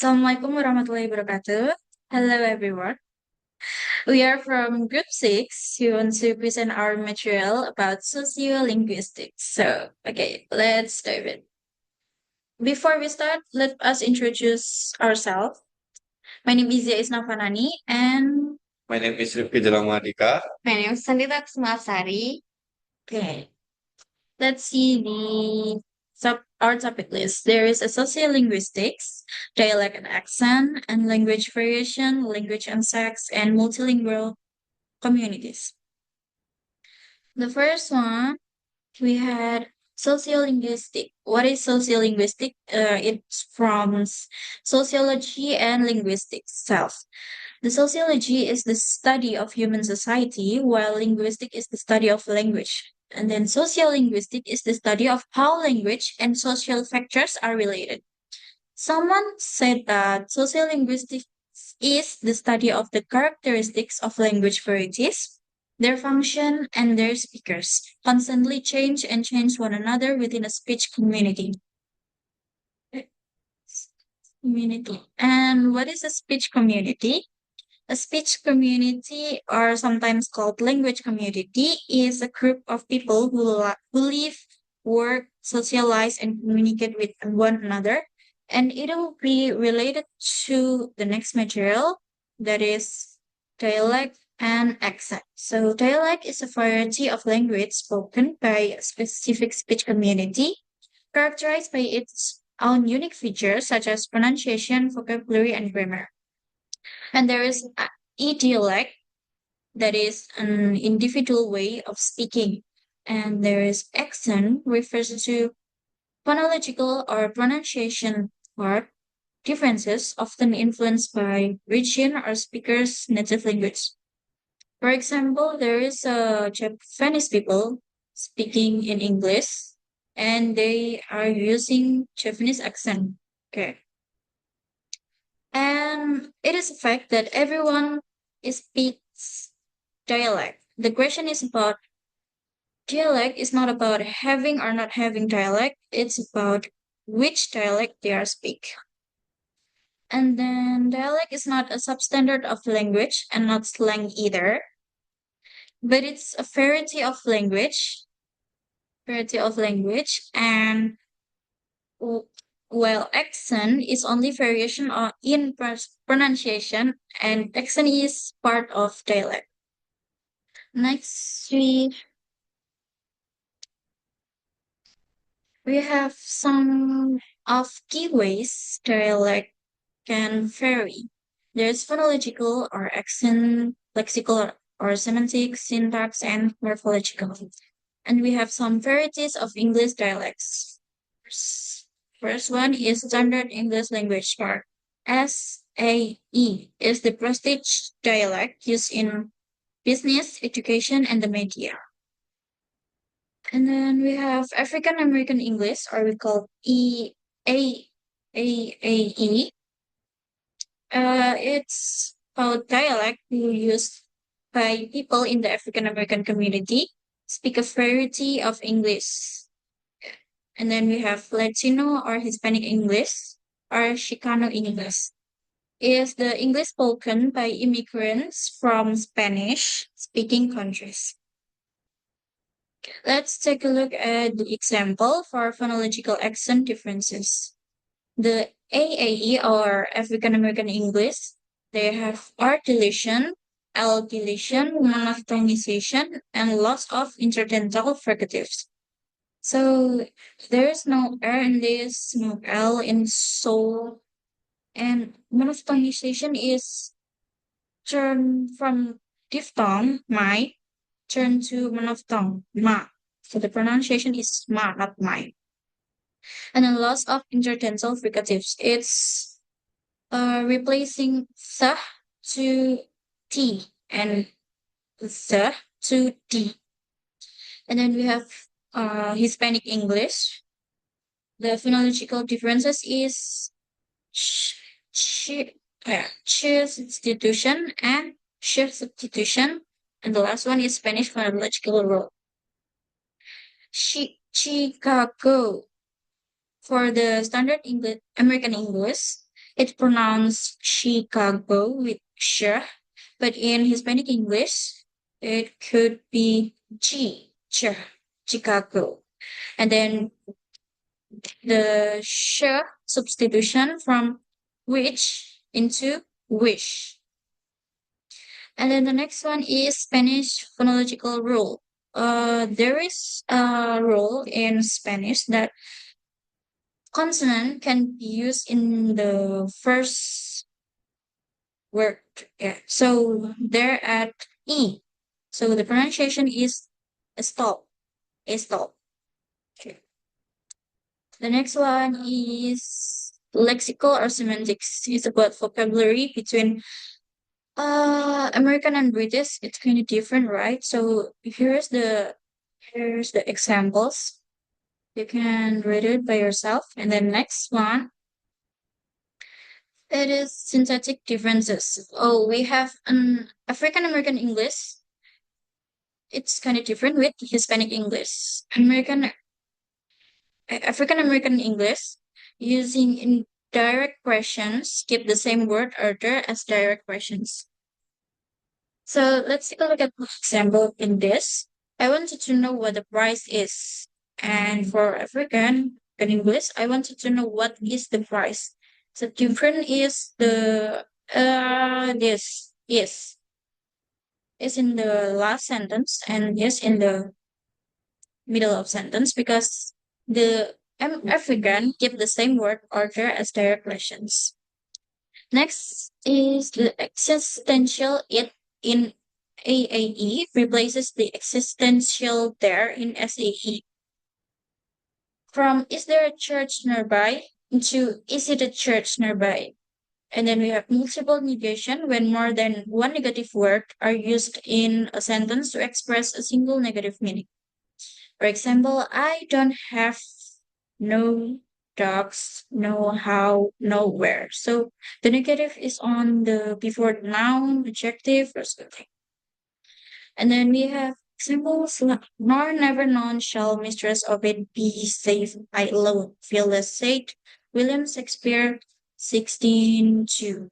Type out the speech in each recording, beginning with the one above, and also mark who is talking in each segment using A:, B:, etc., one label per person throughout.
A: Assalamualaikum warahmatullahi wabarakatuh. Hello, everyone. We are from Group 6 who want to present our material about sociolinguistics. Okay, let's dive in. Before we start, let us introduce ourselves. My name is Ziya Isna and
B: My name is Rifqi Jelang Mahardika.
C: My name is Sandita Kusuma Apsari.
A: okay, let's see our topic list. There is a sociolinguistics, dialect and accent, and language variation, language and sex, and multilingual communities. The first one we had sociolinguistic. What is sociolinguistic? It's from sociology and linguistics itself. The sociology is the study of human society, while linguistic is the study of language. And then sociolinguistic is the study of how language and social factors are related. Someone said that sociolinguistics is the study of the characteristics of language varieties, their function, and their speakers constantly change and change one another within a speech community. And what is a speech community? A speech community, or sometimes called language community, is a group of people who live, work, socialize, and communicate with one another. And it will be related to the next material, that is dialect and accent. So dialect is a variety of language spoken by a specific speech community, characterized by its own unique features such as pronunciation, vocabulary, and grammar. And there is idiolect, that is an individual way of speaking. And there is accent, refers to phonological or pronunciation part differences often influenced by region or speaker's native language. For example, there is a Japanese people speaking in English and they are using Japanese accent. Okay. And it is a fact that everyone speaks dialect. The question is about dialect is not about having or not having dialect, it's about which dialect they are speak. And then dialect is not a substandard of language and not slang either, but it's a variety of language, and w- while accent is only variation in pronunciation, and accent is part of dialect. Next, we have some of key ways dialect can vary. There's phonological or accent, lexical or semantic, syntax, and morphological. And we have some varieties of English dialects. First one is Standard English Language Part. SAE is the prestige dialect used in business, education, and the media. And then we have African American English, or we call EAAE. It's about dialect used by people in the African American community, speak a variety of English. And then we have Latino or Hispanic English, or Chicano English. Is the English spoken by immigrants from Spanish speaking countries. Let's take a look at the example for phonological accent differences. The AAE, or African American English, they have R deletion, L deletion, monophthongization, and loss of interdental fricatives. So there's no R in this, no L in so, and monophthongization is turn from diphthong, my, turn to monophthong, ma. So the pronunciation is ma, not my. And then loss of interdental fricatives. It's replacing th to t and th to d. And then we have Hispanic English. The phonological differences is ch, ch, substitution and sh substitution. And the last one is Spanish phonological rule. Chicago. For the standard English, American English, It's pronounced Chicago with sh, but in Hispanic English, it could be ch, Chicago. And then the sh substitution from which into wish. And then the next one is Spanish phonological rule. There is a rule in Spanish that consonant can be used in the first word. Yeah. So they're at E. So the pronunciation is stop. Stop. Okay. The next one is lexical or semantics. It's about vocabulary between American and British. It's kind of different, right? So here's the examples. You can read it by yourself. And then next one, it is synthetic differences. Oh, we have an African American English. It's kind of different with Hispanic English. African American English using indirect questions keep the same word order as direct questions. So let's take a look at the example in this. I wanted to know what the price is. And for African English, I wanted to know what is the price. So different is the this is in the last sentence and yes in the middle of sentence because the African keep the same word order as direct questions. Next is the existential it in AAE replaces the existential there in SAE. From is there a church nearby into is it a church nearby? And then we have multiple negation when more than one negative word are used in a sentence to express a single negative meaning. For example, I don't have no dogs, no how, nowhere. So the negative is on the before the noun, adjective, or something. And then we have examples nor never none shall mistress of it be safe I alone. Fearless said William Shakespeare 16:2.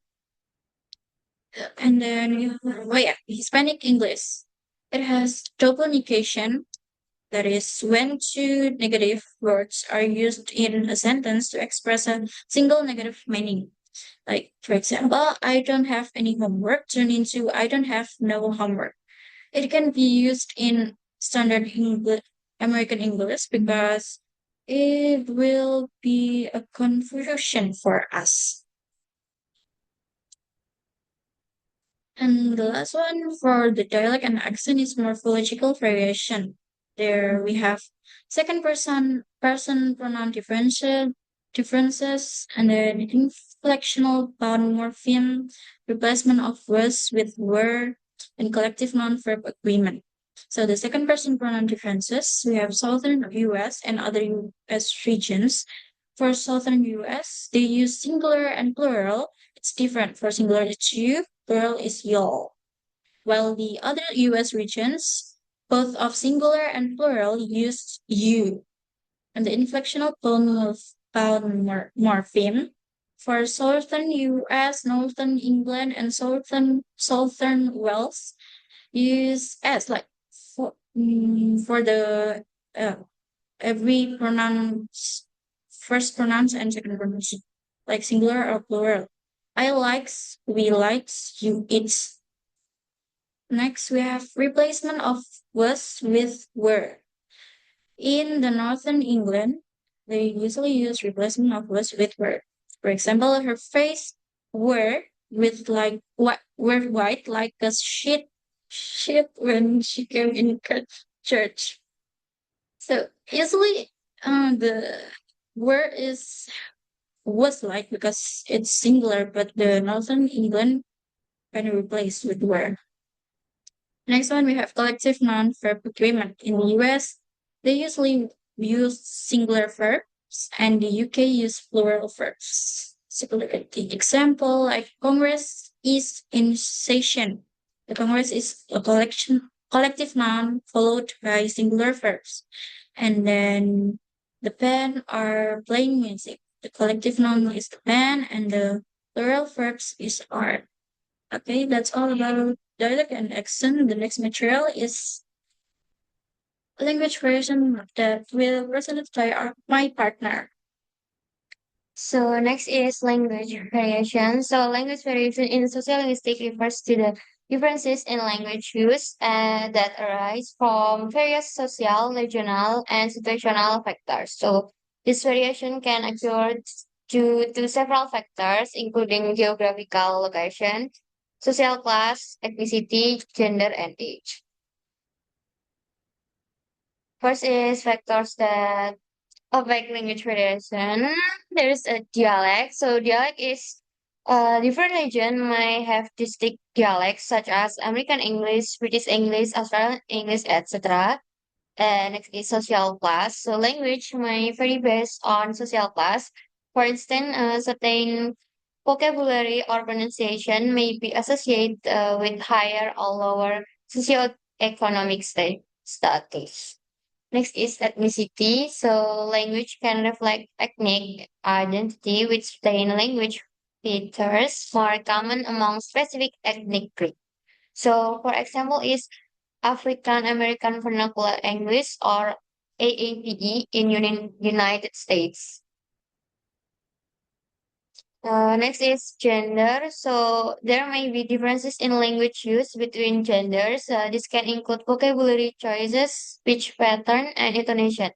A: And then we have, oh yeah, Hispanic English. It has double negation. That is, when two negative words are used in a sentence to express a single negative meaning. Like, for example, I don't have any homework turned into I don't have no homework. It can be used in standard English, American English because it will be a confusion for us. And the last one for the dialect and accent is morphological variation. There we have second person pronoun differences and then inflectional morpheme, replacement of was with were, and collective noun verb agreement. So the second person pronoun differences, we have southern US and other US regions. For southern US, they use singular and plural. It's different. For singular, it's you, plural is y'all. While the other US regions, both of singular and plural, use you. And the inflectional morpheme for southern US, northern England, and southern Wales use s like for the uh, every pronounce first pronounce and second pronounce like singular or plural. I likes, we likes, you it's. Next, we have replacement of was with were. In the northern England, they usually use replacement of was with were. For example, her face were with like what were white like a shit when she came in church. So usually, the word is was like because it's singular, but the northern England kind of replaced with were. Next one, we have collective noun verb agreement. In the US, they usually use singular verbs, and the UK use plural verbs. So look at the example, like Congress is in session. The Congress is a collective noun followed by singular verbs. And then the band are playing music. The collective noun is the band, and the Plural verbs is art. Okay, that's all about dialect and accent. The next material is language version that will presented by my partner.
C: So next is language variation. So language variation in sociolinguistics refers to the differences in language use that arise from various social, regional, and situational factors. So this variation can occur due to several factors, including geographical location, social class, ethnicity, gender, and age. First is factors that affect language variation. There's a dialect. So dialect is different region may have distinct dialects such as American English, British English, Australian English, etc. And next is social class. So language may vary based on social class. For instance, certain vocabulary or pronunciation may be associated with higher or lower socioeconomic status. Next is ethnicity. So language can reflect ethnic identity, with certain language features more common among specific ethnic groups. So, for example, is African American Vernacular English or AAVE in United States. Next is gender. So there may be differences in language use between genders. This can include vocabulary choices, speech pattern, and intonation.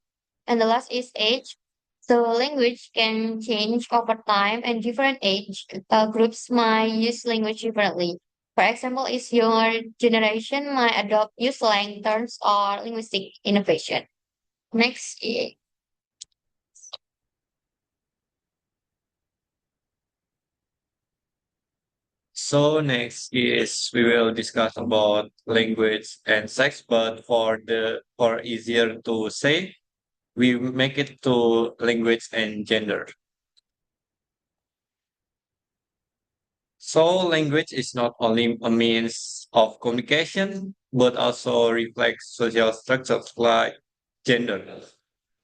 C: And the last is age. So language can change over time, and different age groups might use language differently. For example, is younger generation might adopt new slang terms or linguistic innovation. Next,
B: So next is we will discuss about language and sex, but for easier to say, we make it to language and gender. So language is not only a means of communication, but also reflects social structures like gender.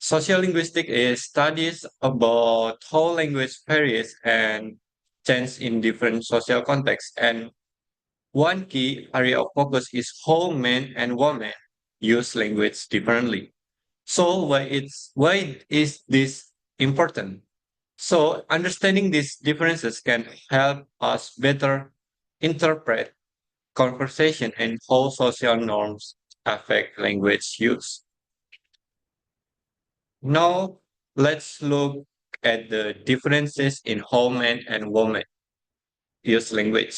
B: Sociolinguistic is studies about how language varies and change in different social contexts. And one key area of focus is how men and women use language differently. So why is this important? So understanding these differences can help us better interpret conversation and how social norms affect language use. Now, let's look at the differences in how men and women use language.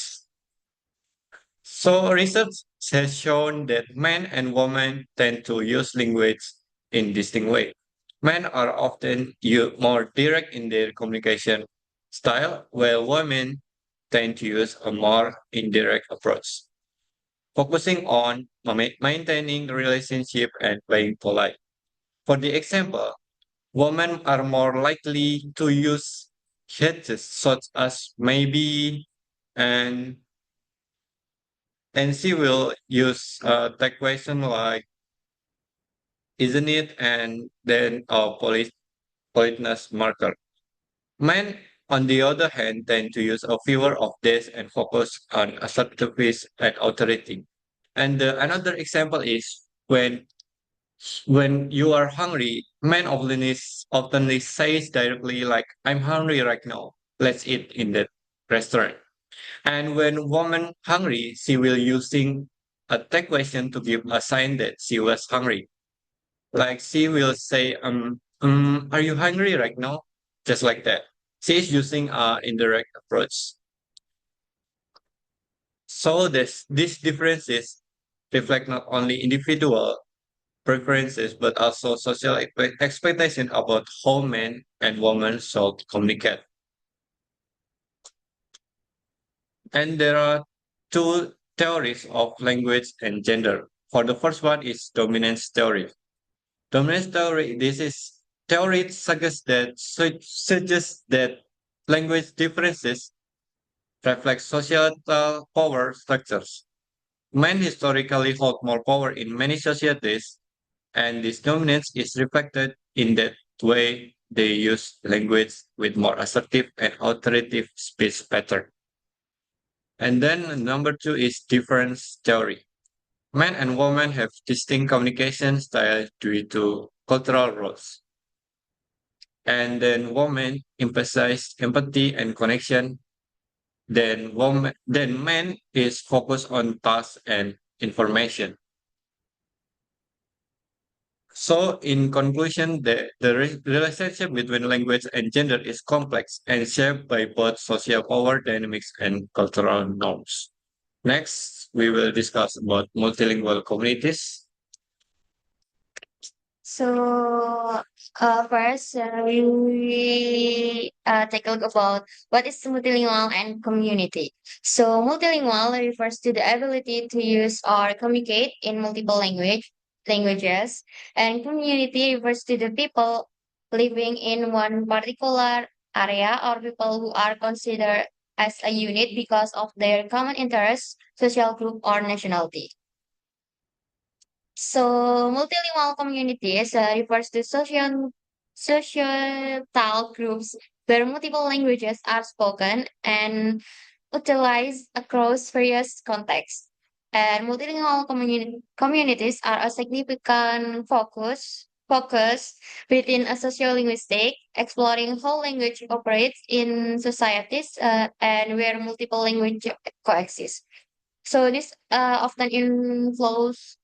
B: So, research has shown that men and women tend to use language in distinct ways. Men are often more direct in their communication style, while women tend to use a more indirect approach, focusing on maintaining relationship and being polite. For the example, women are more likely to use gestures such as maybe and she will use the question like isn't it and then a politeness marker. Men, on the other hand, tend to use a fewer of these and focus on assertiveness and authority. And another example is when you are hungry, men often says directly like, "I'm hungry right now. Let's eat in that restaurant." And when woman hungry, she will using a tag question to give a sign that she was hungry. Like she will say, are you hungry right now?" Just like that. She is using a indirect approach. So these differences reflect not only individual preferences, but also social expectation about how men and women should communicate. And there are two theories of language and gender. For the first one is dominance theory. Dominance theory, this is theory suggests that language differences reflect societal power structures. Men historically hold more power in many societies, and this dominance is reflected in that way they use language with more assertive and authoritative speech pattern. And then number two is difference theory. Men and women have distinct communication styles due to cultural roles. And then women emphasize empathy and connection. Then men is focused on tasks and information. So, in conclusion, the relationship between language and gender is complex and shaped by both social power dynamics and cultural norms. Next, we will discuss about multilingual communities.
C: So, first, we take a look about what is multilingual and community. So, multilingual refers to the ability to use or communicate in multiple languages, and community refers to the people living in one particular area or people who are considered as a unit because of their common interests, social group, or nationality. So, multilingual communities refers to societal groups where multiple languages are spoken and utilized across various contexts. And multilingual communities are a significant focus within a sociolinguistic, exploring how language operates in societies and where multiple language coexist. So this often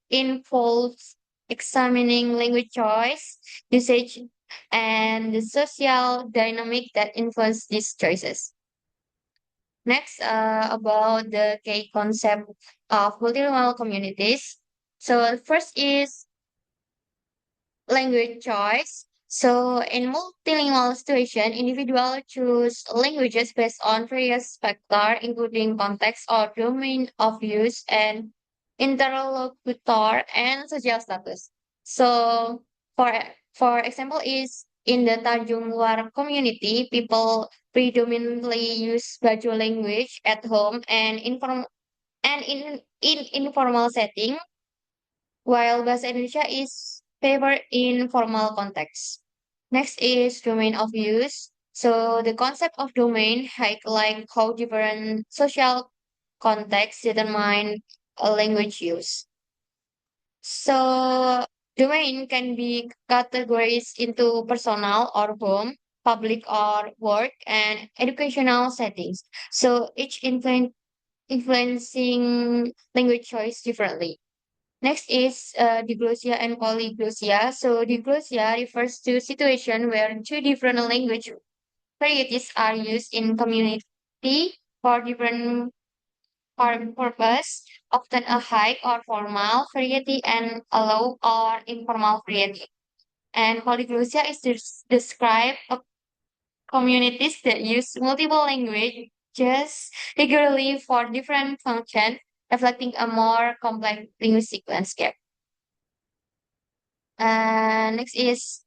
C: involves examining language choice, usage, and the social dynamic that influence these choices. Next, about the key concept of multilingual communities. So first is language choice. So in multilingual situation, individuals choose languages based on various factors, including context or domain of use and interlocutor and social status. So for for example is in the Tanjung Luar community, people predominantly use Baju language at home and in informal setting while Bahasa Indonesia is favored in formal context. Next is domain of use. So the concept of domain like how different social contexts determine a language use. So domain can be categorized into personal or home, public or work, and educational settings. So each influencing language choice differently. Next is diglossia and polyglossia. So diglossia refers to situation where two different language varieties are used in community for different purpose, often a high or formal variety and a low or informal variety. And polyglossia is describe a communities that use multiple languages regularly for different functions, reflecting a more complex linguistic landscape. Next is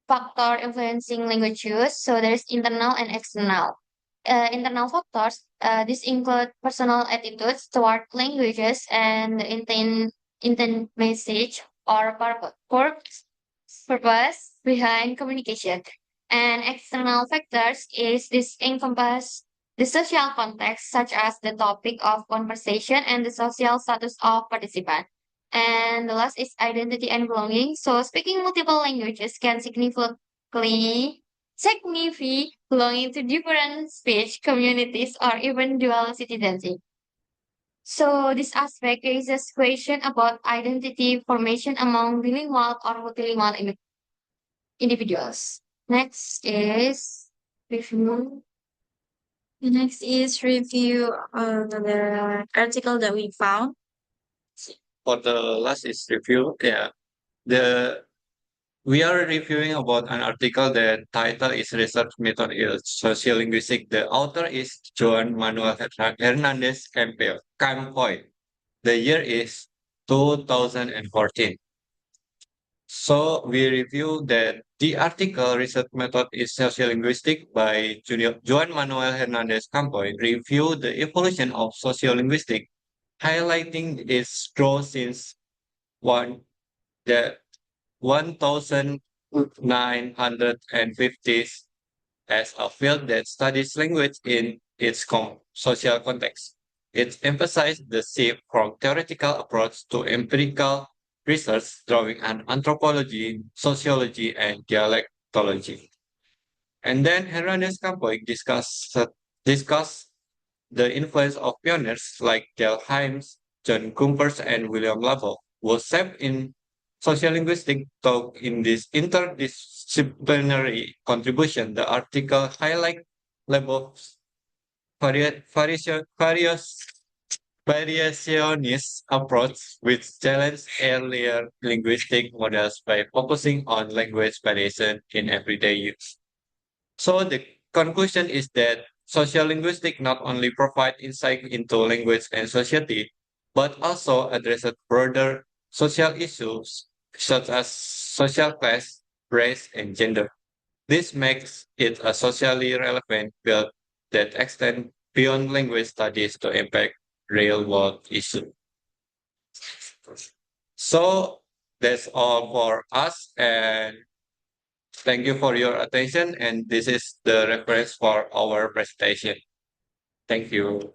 C: factor influencing language use. So there is internal and external. Internal factors, this include personal attitudes toward languages and the intent message or purpose behind communication. And external factors is this encompass the social context, such as the topic of conversation and the social status of participant. And the last is identity and belonging. So speaking multiple languages can signify belonging to different speech communities or even dual citizenship. So this aspect raises question about identity formation among bilingual or multilingual individuals. Next is review.
A: The next is review the article that we found.
B: For the last is review, yeah. The We are reviewing about an article. The title is Research Method in Sociolinguistics. The author is Juan Manuel Hernandez Campoy. The year is 2014. So we review that the article Research Method is Sociolinguistic by Juan Manuel Hernandez Campoy review the evolution of sociolinguistics, highlighting its growth since one the 1000 1950s as a field that studies language in its social context. It emphasized the shift from theoretical approach to empirical research, drawing on anthropology, sociology, and dialectology. And then Hieronymus Campoy discussed the influence of pioneers like Del Hymes, John Cumbers, and William Lovell was shaped in sociolinguistic talk in this interdisciplinary contribution. The article highlight Lebow's variationist approach, which challenged earlier linguistic models by focusing on language variation in everyday use. So the conclusion is that social linguistics not only provide insight into language and society, but also addresses broader social issues such as social class, race, and gender. This makes it a socially relevant field that extends beyond language studies to impact real world issues. So that's all for us, and thank you for your attention. And this is the reference for our presentation. Thank you.